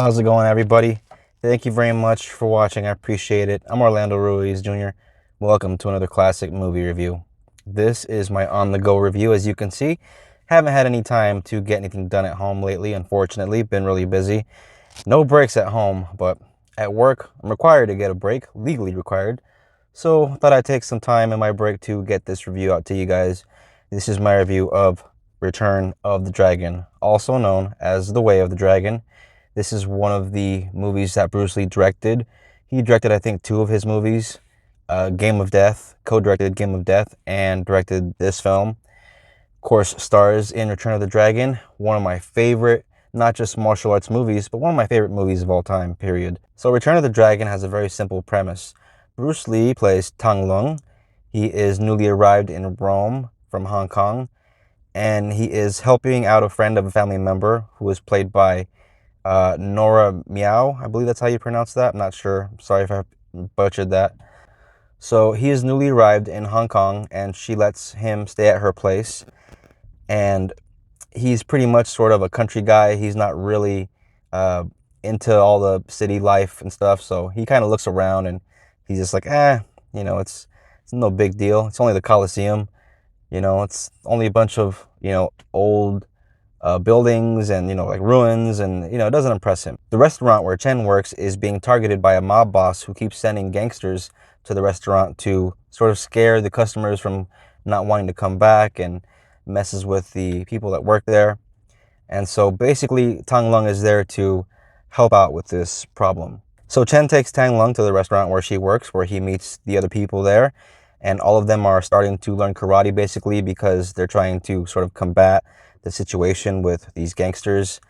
How's it going, everybody? Thank you very much for watching. I appreciate it. I'm Orlando Ruiz Jr. Welcome to another classic movie review. This is my on-the-go review. As you can see, haven't had any time to get anything done at home lately, unfortunately. Been really busy. No breaks at home, but at work, I'm required to get a break, legally required. So I thought I'd take some time in my break to get this review out to you guys. This is my review of Return of the Dragon, also known as The Way of the Dragon. This is one of the movies that Bruce Lee directed. He directed, I think, two of his movies, Game of Death, co-directed Game of Death, and directed this film. Of course, stars in Return of the Dragon, one of my favorite, not just martial arts movies, but one of my favorite movies of all time, period. So Return of the Dragon has a very simple premise. Bruce Lee plays Tang Lung. He is newly arrived in Rome from Hong Kong, and he is helping out a friend of a family member who is played by Nora Miao, I believe that's how you pronounce that. I'm not sure. Sorry if I butchered that. So he is newly arrived in Hong Kong, and she lets him stay at her place. And he's pretty much sort of a country guy. He's not really into all the city life and stuff. So he kind of looks around, and he's just like, it's no big deal. It's only the Colosseum. It's only a bunch of, old buildings and, like ruins, and, it doesn't impress him. The restaurant where Chen works is being targeted by a mob boss who keeps sending gangsters to the restaurant to sort of scare the customers from not wanting to come back, and messes with the people that work there. And so basically Tang Lung is there to help out with this problem. So Chen takes Tang Lung to the restaurant where she works, where he meets the other people there, and all of them are starting to learn karate basically because they're trying to sort of combat the situation with these gangsters.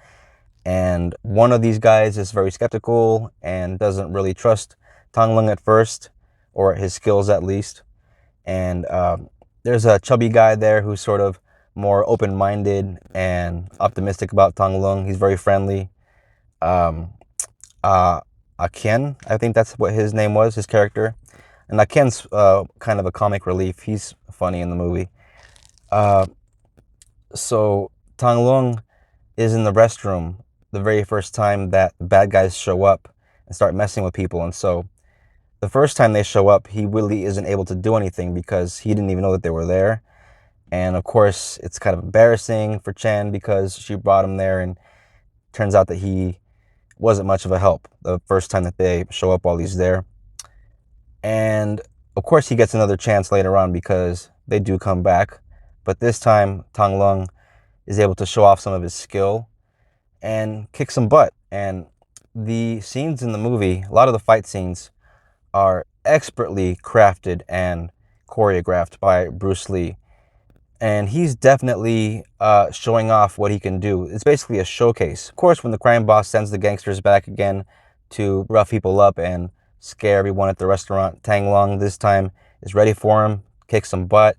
And one of these guys is very skeptical and doesn't really trust Tang Lung at first, or his skills at least. And there's a chubby guy there who's sort of more open-minded and optimistic about Tang Lung. He's very friendly. Aken, I think that's what his name was, his character. And Aken's kind of a comic relief. He's funny in the movie. So Tang Lung is in the restroom the very first time that the bad guys show up and start messing with people. And so the first time they show up, he really isn't able to do anything because he didn't even know that they were there. And of course, it's kind of embarrassing for Chen because she brought him there, and turns out that he wasn't much of a help the first time that they show up while he's there. And of course, he gets another chance later on because they do come back. But this time, Tang Lung is able to show off some of his skill and kick some butt. And the scenes in the movie, a lot of the fight scenes, are expertly crafted and choreographed by Bruce Lee. And he's definitely showing off what he can do. It's basically a showcase. Of course, when the crime boss sends the gangsters back again to rough people up and scare everyone at the restaurant, Tang Lung this time is ready for him, kick some butt.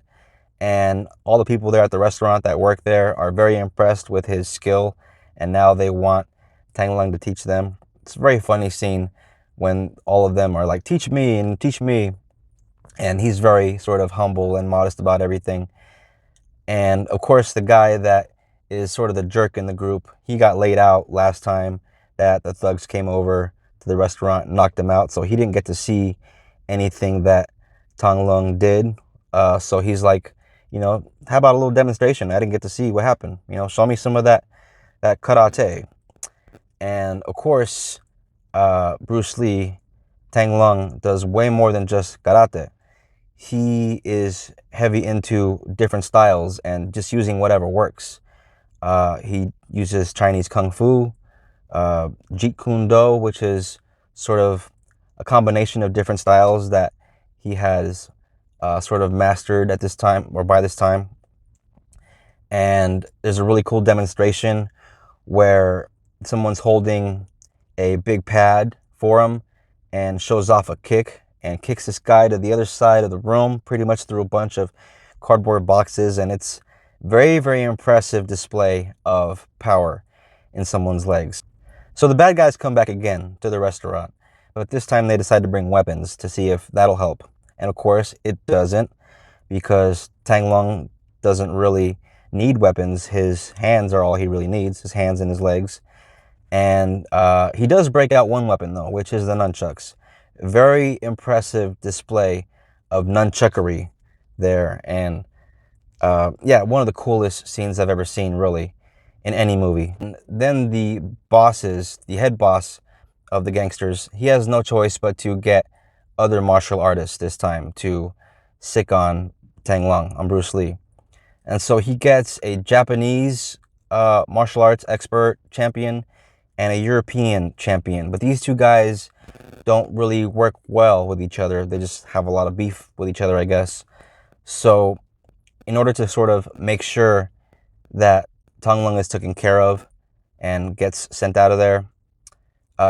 And all the people there at the restaurant that work there are very impressed with his skill, and now they want Tang Lung to teach them. It's a very funny scene when all of them are like, teach me and teach me. And he's very sort of humble and modest about everything. And of course, the guy that is sort of the jerk in the group, he got laid out last time that the thugs came over to the restaurant and knocked him out. So he didn't get to see anything that Tang Lung did. So he's like, how about a little demonstration? I didn't get to see what happened. Show me some of that karate. And of course, Bruce Lee, Tang Lung does way more than just karate. He is heavy into different styles and just using whatever works. He uses Chinese Kung Fu, Jeet Kune Do, which is sort of a combination of different styles that he has sort of mastered at this time, or by this time. And there's a really cool demonstration where someone's holding a big pad for him and shows off a kick and kicks this guy to the other side of the room, pretty much through a bunch of cardboard boxes. And it's very, very impressive display of power in someone's legs. So the bad guys come back again to the restaurant, but this time they decide to bring weapons to see if that'll help. And of course, it doesn't, because Tang Lung doesn't really need weapons. His hands are all he really needs, his hands and his legs. And he does break out one weapon, though, which is the nunchucks. Very impressive display of nunchuckery there. And yeah, one of the coolest scenes I've ever seen, really, in any movie. And then the bosses, the head boss of the gangsters, he has no choice but to get other martial artists this time to sick on Tang Lung, on Bruce Lee. And so he gets a Japanese martial arts expert champion and a European champion. But these two guys don't really work well with each other. They just have a lot of beef with each other, I guess. So in order to sort of make sure that Tang Lung is taken care of and gets sent out of there,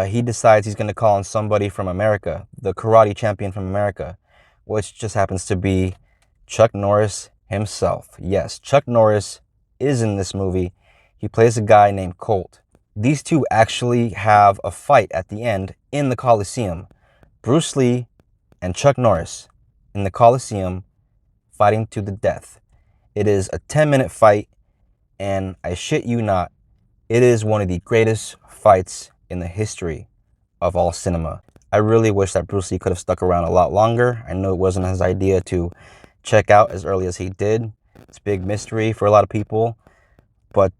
he decides he's going to call on somebody from America, the karate champion from America, which just happens to be Chuck Norris himself. Yes, Chuck Norris is in this movie. He plays a guy named Colt. These two actually have a fight at the end in the Coliseum. Bruce Lee and Chuck Norris in the Coliseum fighting to the death. It is a 10-minute fight, and I shit you not, it is one of the greatest fights in the history of all cinema. I really wish that Bruce Lee could have stuck around a lot longer. I know it wasn't his idea to check out as early as he did. It's a big mystery for a lot of people, but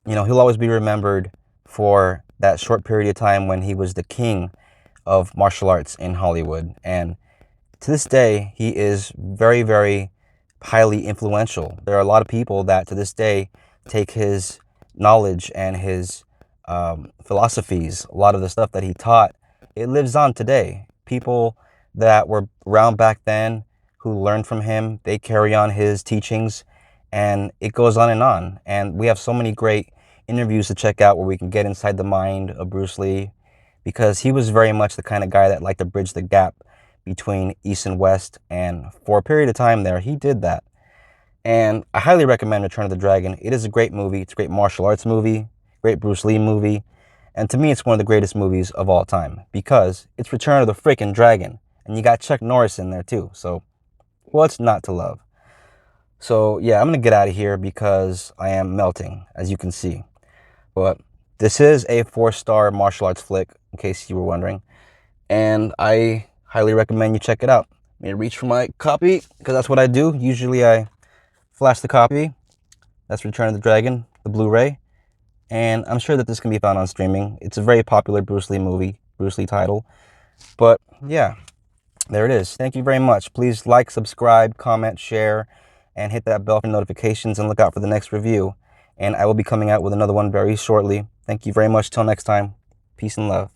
you know, he'll always be remembered for that short period of time when he was the king of martial arts in Hollywood. And to this day, he is very, very highly influential. There are a lot of people that to this day take his knowledge and his philosophies, a lot of the stuff that he taught, it lives on today. People that were around back then who learned from him, they carry on his teachings, and it goes on and on. And we have so many great interviews to check out where we can get inside the mind of Bruce Lee, because he was very much the kind of guy that liked to bridge the gap between East and West, and for a period of time there, he did that. And I highly recommend Return of the Dragon. It is a great movie. It's a great martial arts movie, great Bruce Lee movie, and to me, it's one of the greatest movies of all time, because it's Return of the freaking Dragon, and you got Chuck Norris in there too, so what's not to love? So yeah, I'm gonna get out of here because I am melting, as you can see. But this is a 4-star martial arts flick, in case you were wondering, and I highly recommend you check it out. Let me reach for my copy, because that's what I do. Usually I flash the copy. That's Return of the Dragon, the Blu-ray, and I'm sure that this can be found on streaming. It's a very popular Bruce Lee movie, Bruce Lee title. But yeah, there it is. Thank you very much. Please like, subscribe, comment, share, and hit that bell for notifications, and look out for the next review. And I will be coming out with another one very shortly. Thank you very much. Till next time. Peace and love.